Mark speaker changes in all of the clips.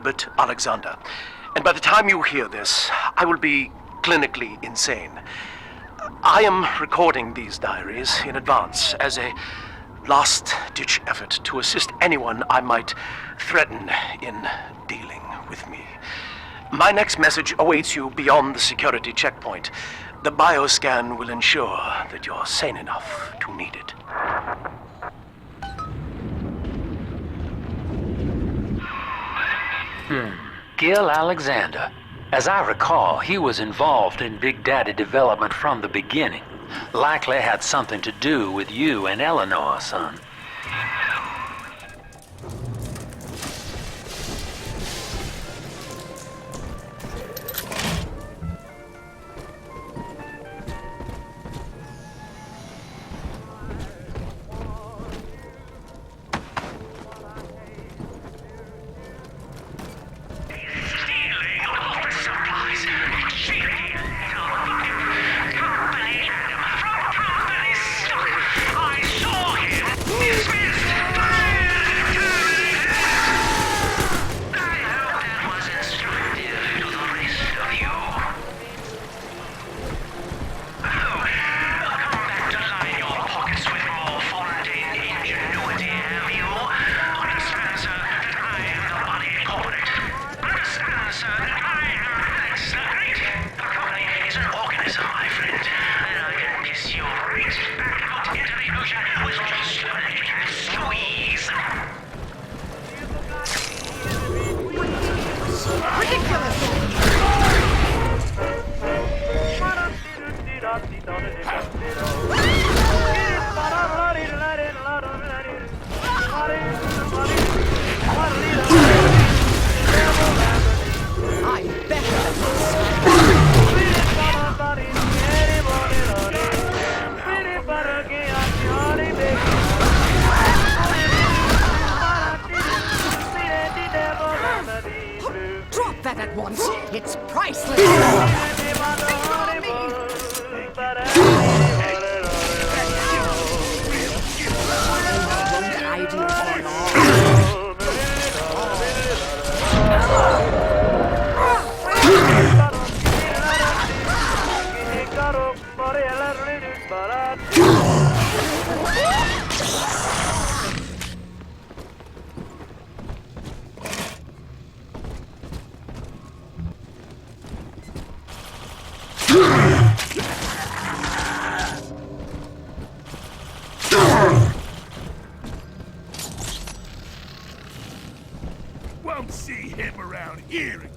Speaker 1: Gilbert Alexander. And by the time you hear this, I will be clinically insane. I am recording these diaries in advance as a last-ditch effort to assist anyone I might threaten in dealing with me. My next message awaits you beyond the security checkpoint. The bioscan will ensure that you're sane enough to need it.
Speaker 2: Gil Alexander. As I recall, he was involved in Big Daddy development from the beginning. Likely had something to do with you and Eleanor, son.
Speaker 3: Drop that at once. It's priceless.
Speaker 4: Won't see him around here.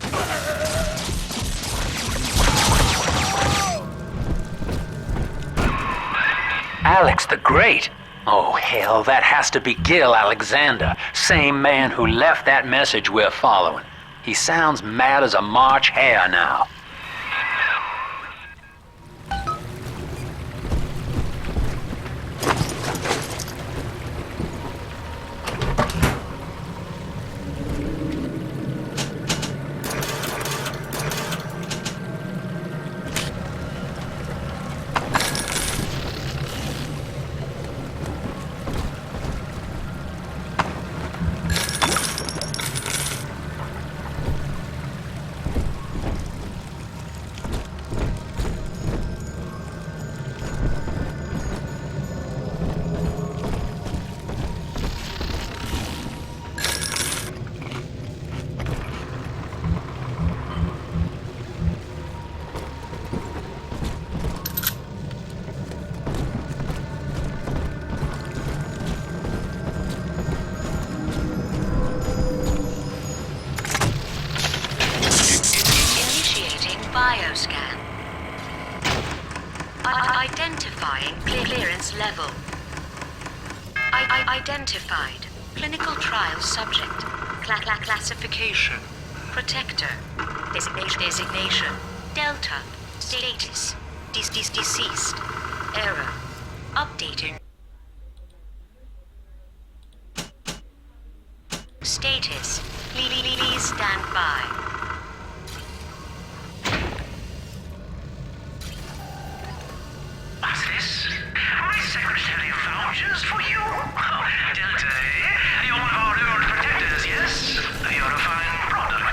Speaker 2: Alex the Great? Oh, hell, that has to be Gil Alexander. Same man who left that message we're following. He sounds mad as a March hare now.
Speaker 5: Bioscan. Identifying clearance level. Identified. Clinical trial subject. Classification. Protector. Designation. Delta. Status. Deceased. Error. Updating. Status. Please stand by.
Speaker 6: What's this? My secretary vouchers for you? Delta, eh? You're one of our old protectors, yes? You're a fine product.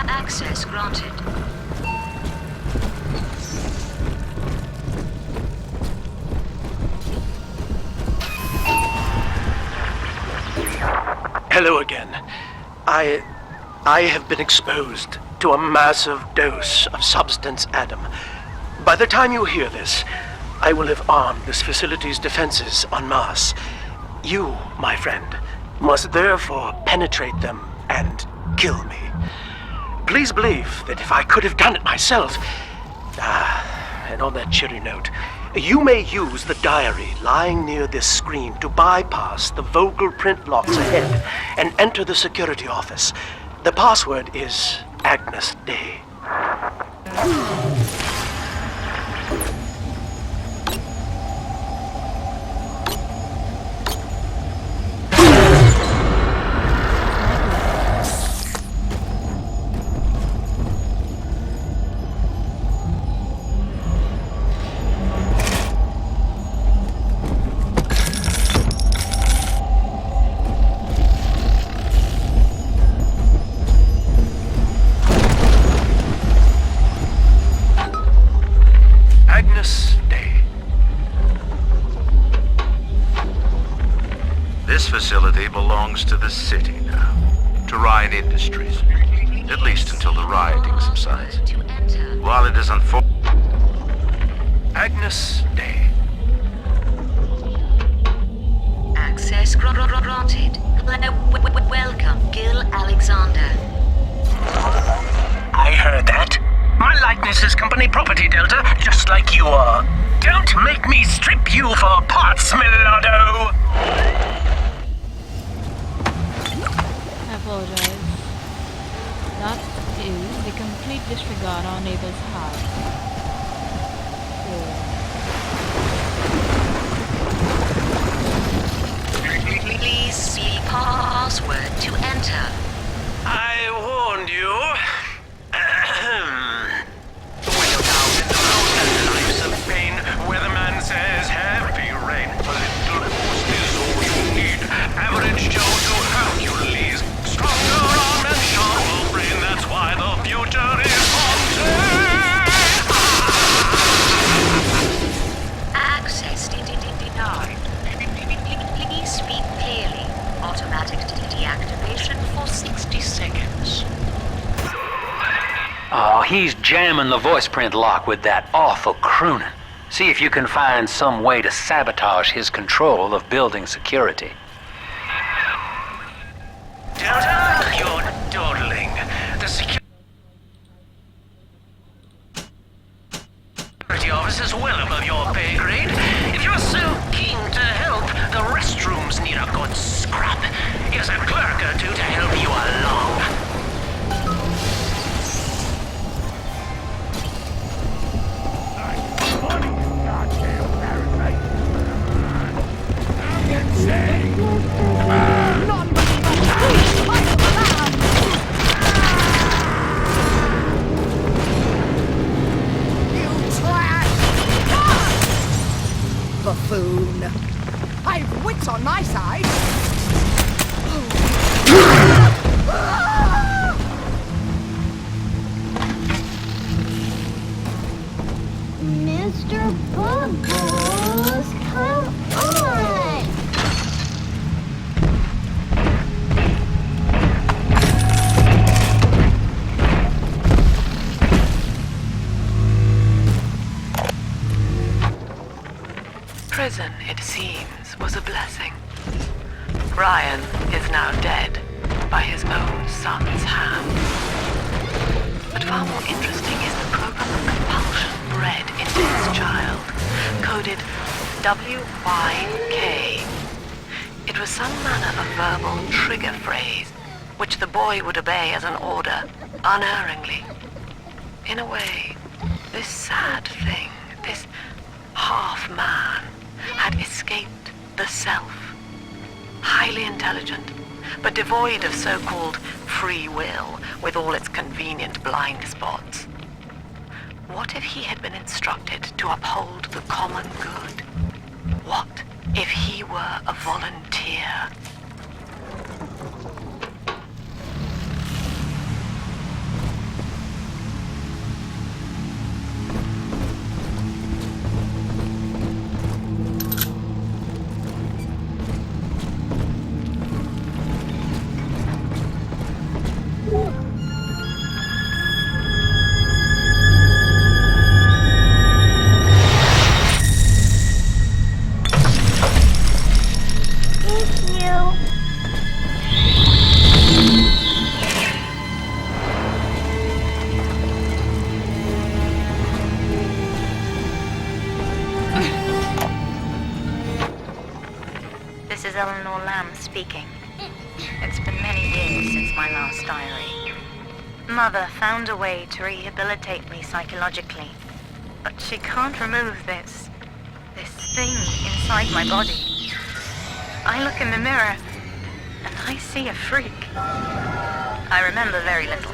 Speaker 5: Access granted.
Speaker 1: Hello again. I have been exposed to a massive dose of Substance Adam. By the time you hear this, I will have armed this facility's defenses en masse. You, my friend, must therefore penetrate them and kill me. Please believe that if I could have done it myself... and on that cheery note, you may use the diary lying near this screen to bypass the vocal print locks ahead and enter the security office. The password is Agnes Day.
Speaker 7: This facility belongs to the city now, to Ryan Industries, at least until the rioting subsides. While it is unfortunate...
Speaker 1: Agnes Day.
Speaker 5: Access granted. Welcome, Gil Alexander.
Speaker 6: I heard that. My likeness is company property, Delta, just like you are. Don't make me strip you for parts, Millardo!
Speaker 8: I apologize. That is the complete disregard our neighbors have.
Speaker 5: Please see password to enter.
Speaker 1: I warned you. Well, now in the most lives of pain, where the man says heavy rain. A little boost is all you need. Average Joe to have you leave. Stronger arm and sharper brain. That's why the future is Fontaine.
Speaker 5: Access denied. Please speak clearly. Automatic deactivation for 60 seconds.
Speaker 2: Oh, he's jamming the voice print lock with that awful crooning. See if you can find some way to sabotage his control of building security.
Speaker 1: Delta, you're dawdling. The security office is well above your pay grade. If you're so keen to help, the restrooms need a good scrub. Here's a clerk or two to help you along.
Speaker 3: Buffoon. I've wits on my side.
Speaker 9: Mr. Bubbles, come on!
Speaker 10: Prison, it seems, was a blessing. Ryan is now dead by his own son's hand. But far more interesting is the program of compulsion bred into his child, coded WYK. It was some manner of verbal trigger phrase, which the boy would obey as an order, unerringly. In a way, this sad thing, this half-man, had escaped the self. Highly intelligent, but devoid of so-called free will, with all its convenient blind spots. What if he had been instructed to uphold the common good? What if he were a volunteer?
Speaker 5: Eleanor Lamb speaking. It's been many years since my last diary. Mother found a way to rehabilitate me psychologically, but she can't remove this thing inside my body. I look in the mirror, and I see a freak. I remember very little.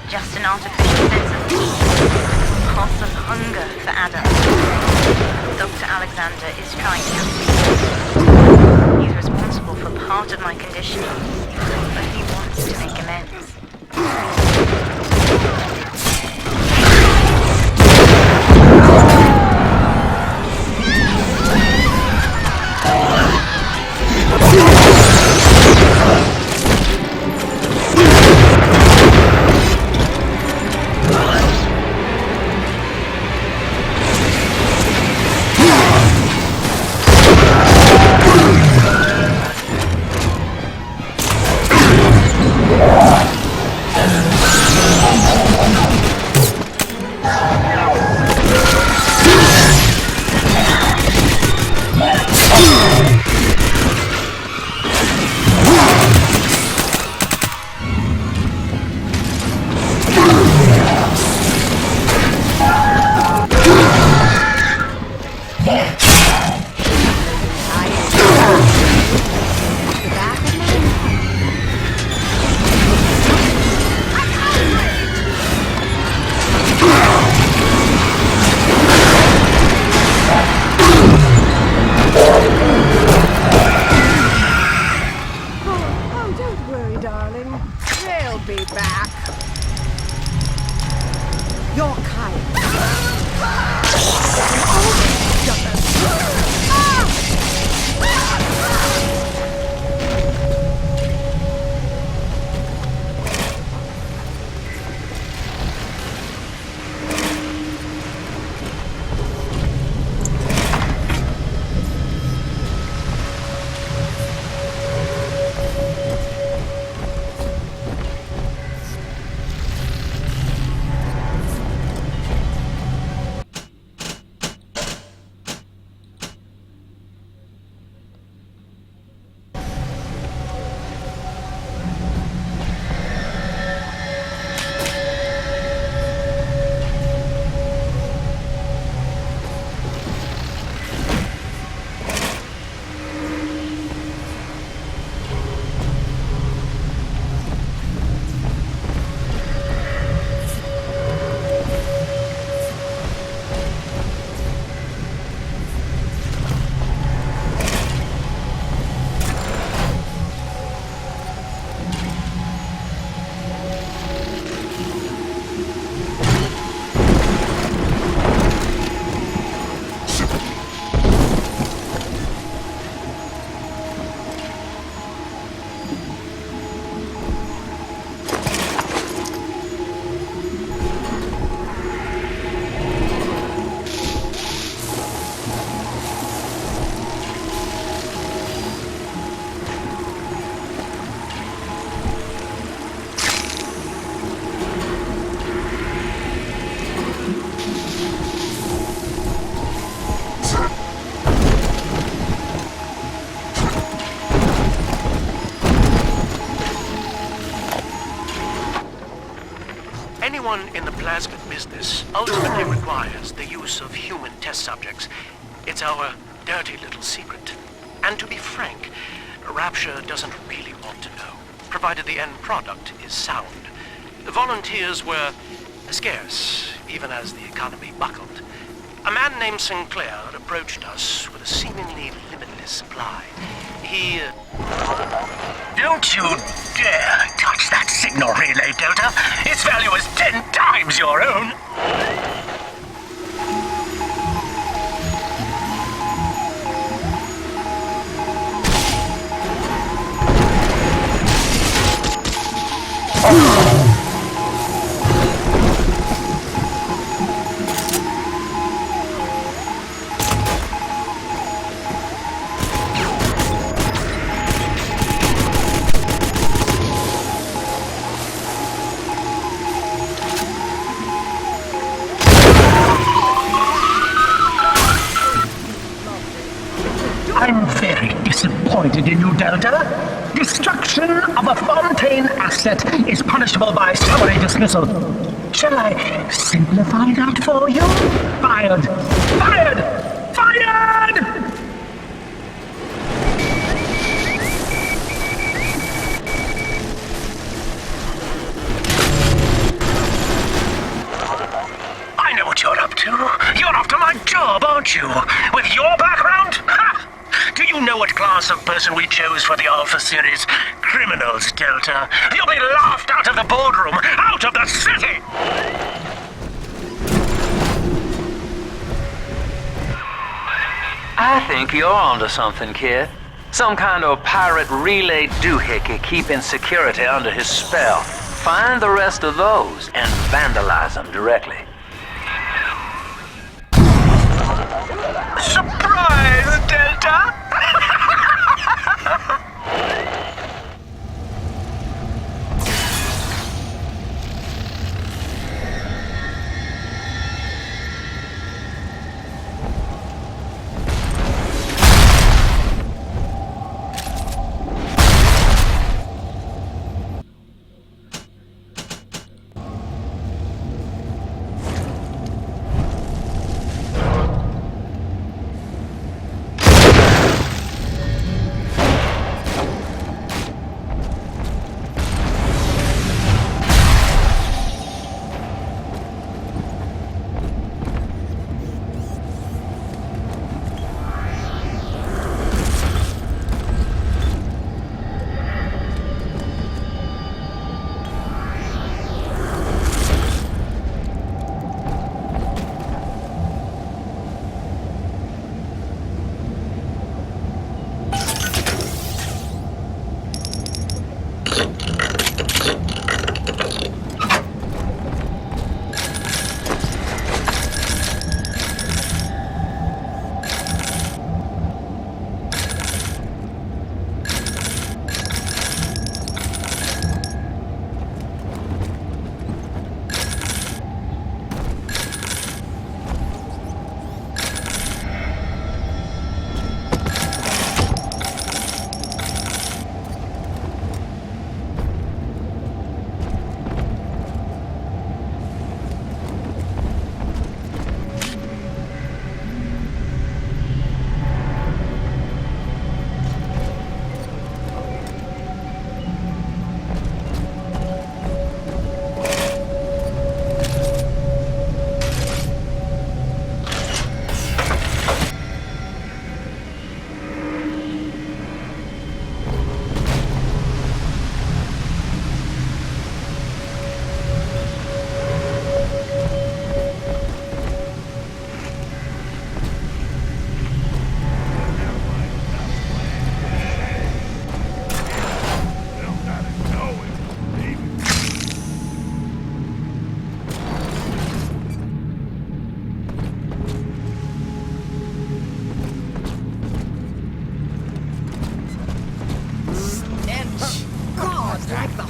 Speaker 5: Just an artificial sense of peace, a pulse of hunger for Adam. Dr. Alexander is trying to help me. He's responsible for part of my conditioning, but he wants to make amends.
Speaker 1: Anyone in the plasmid business ultimately requires the use of human test subjects. It's our dirty little secret. And to be frank, Rapture doesn't really want to know, provided the end product is sound. The volunteers were scarce, even as the economy buckled. A man named Sinclair approached us with a seemingly limitless supply. He...
Speaker 6: Don't you dare touch that signal relay, Delta! Its value is 10 times your own! disappointed in you, Delta. Destruction of a Fontaine asset is punishable by summary dismissal. Shall I simplify that for you? Fired! Fired! Fired! I know what you're up to. You're after my job, aren't you? With your background? Ha! Do you know what class of person we chose for the Alpha series? Criminals, Delta. You'll be laughed out of the boardroom, out of the city!
Speaker 2: I think you're onto something, kid. Some kind of pirate relay doohickey keeping security under his spell. Find the rest of those and vandalize them directly.
Speaker 6: Surprise, Delta!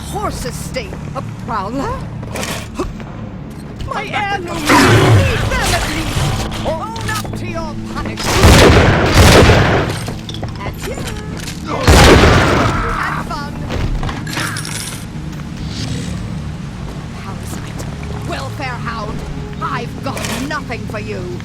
Speaker 3: horse's state, a prowler? My enemies, leave them at least! Own up to your punishment! Adieu! Have fun! Parasite, welfare hound, I've got nothing for you!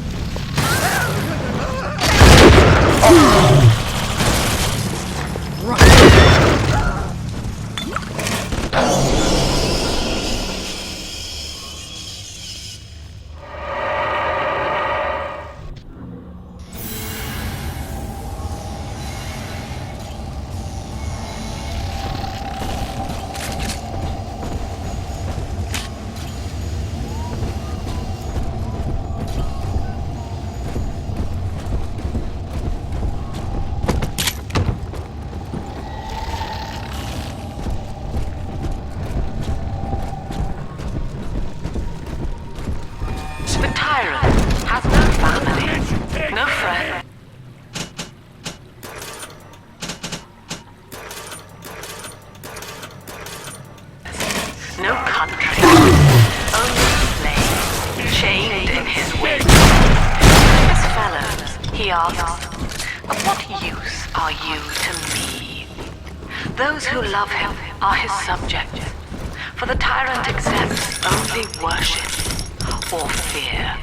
Speaker 10: No country, only slave, chained in his wake. Miss Fellows, he asked, Of what use are you to me? Those who love him are his subjects, for the tyrant accepts only worship or fear.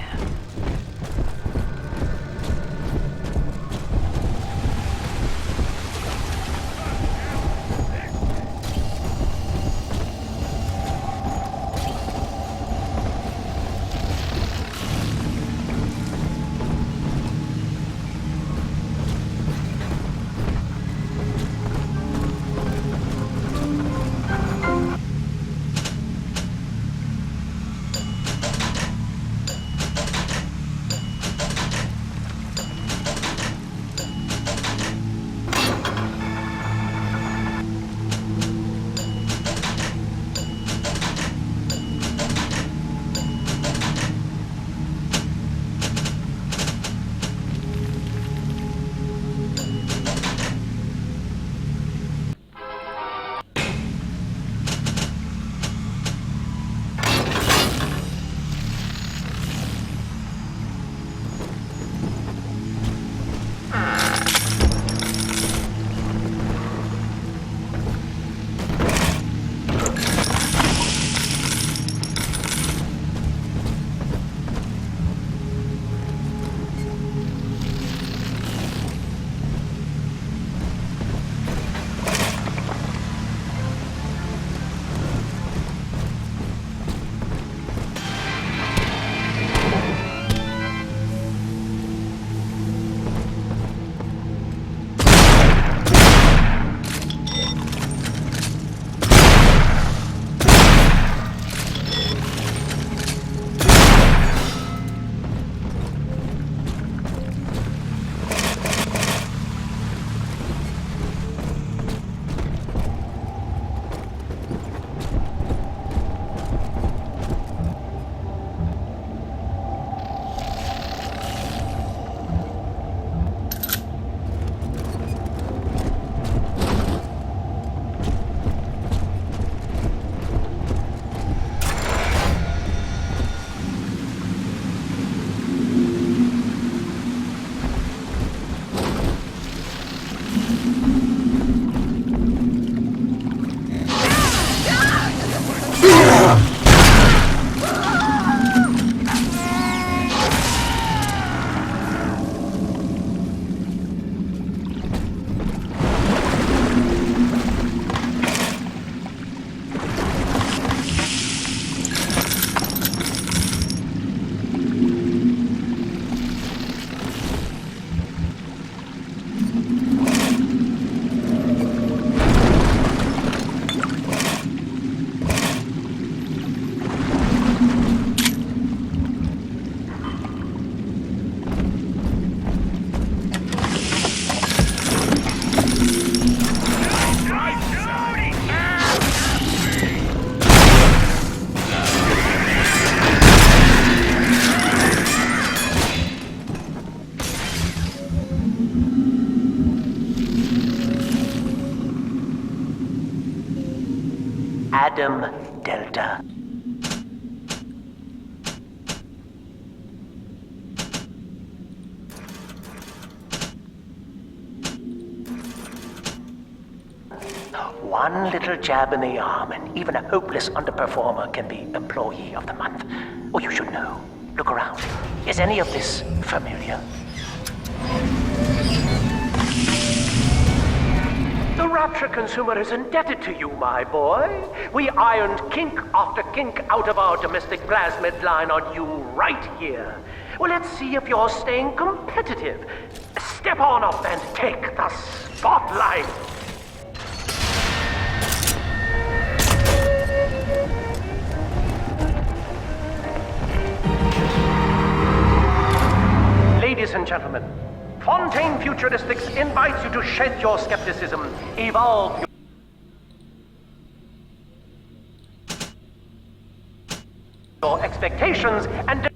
Speaker 1: Adam Delta. One little jab in the arm, and even a hopeless underperformer can be Employee of the Month. Oh, you should know. Look around. Is any of this familiar? The Rapture consumer is indebted to you, my boy. We ironed kink after kink out of our domestic plasmid line on you right here. Well, let's see if you're staying competitive. Step on up and take the spotlight. Ladies and gentlemen, Fontaine Futuristics invites you to shed your skepticism, evolve your expectations, and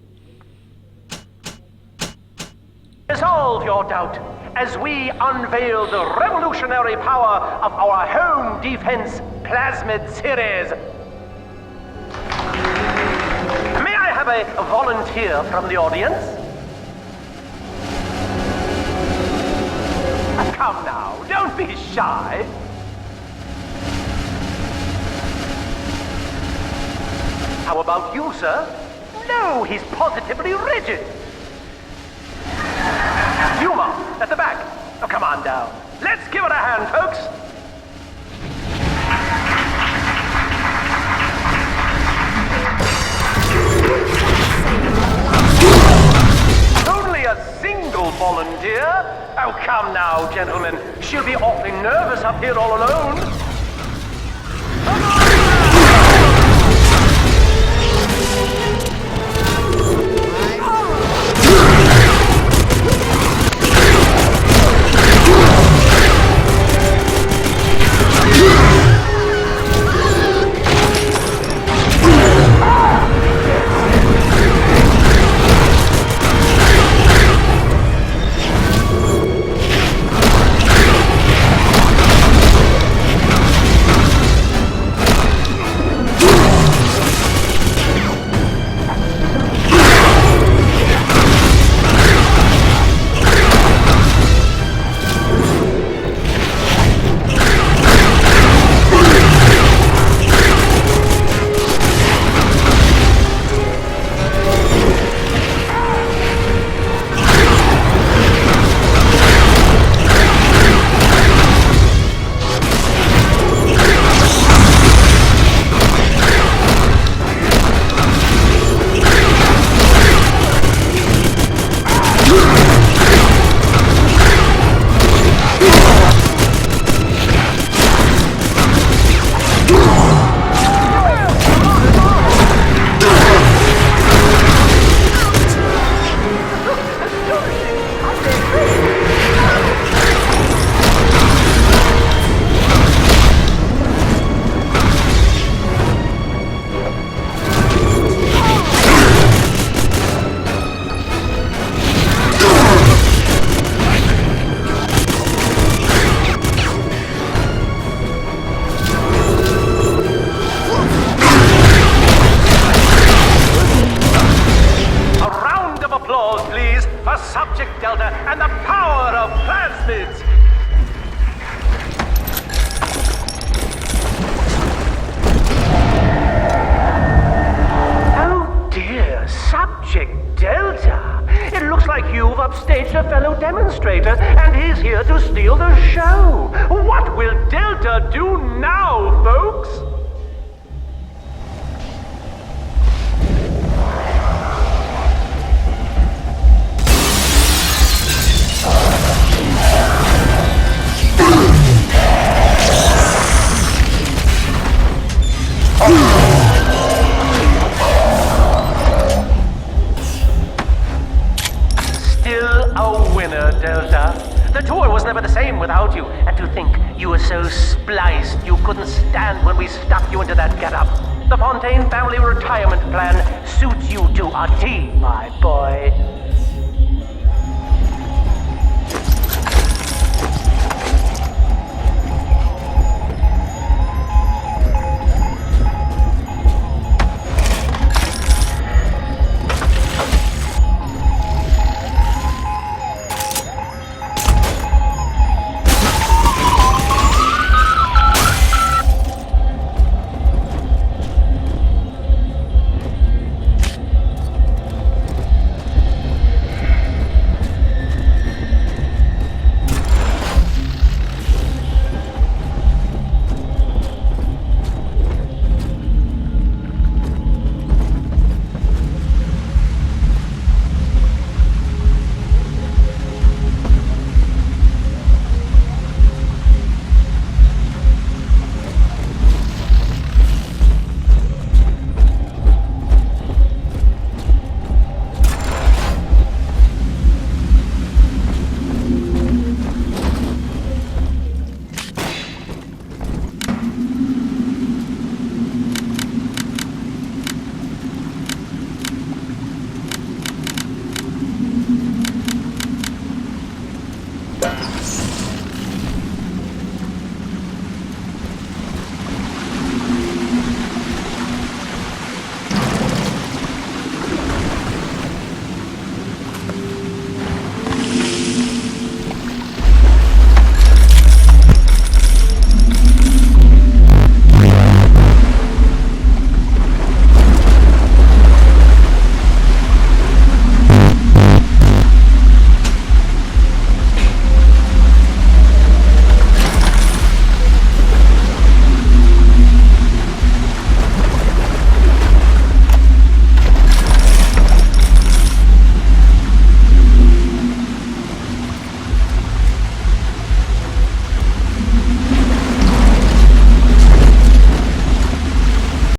Speaker 1: dissolve your doubt as we unveil the revolutionary power of our home defense plasmid series. May I have a volunteer from the audience? Come now, don't be shy. How about you, sir? No, he's positively rigid. Yuma, at the back. Oh, come on down. Let's give it a hand, folks. Only a single volunteer? Oh, come now, gentlemen. She'll be awfully nervous up here all alone. Upstaged a fellow demonstrator, and he's here to steal the show. What will Delta do now, folks? Delta. The tour was never the same without you, and to think you were so spliced you couldn't stand when we stuffed you into that getup. The Fontaine family retirement plan suits you to a T, my boy.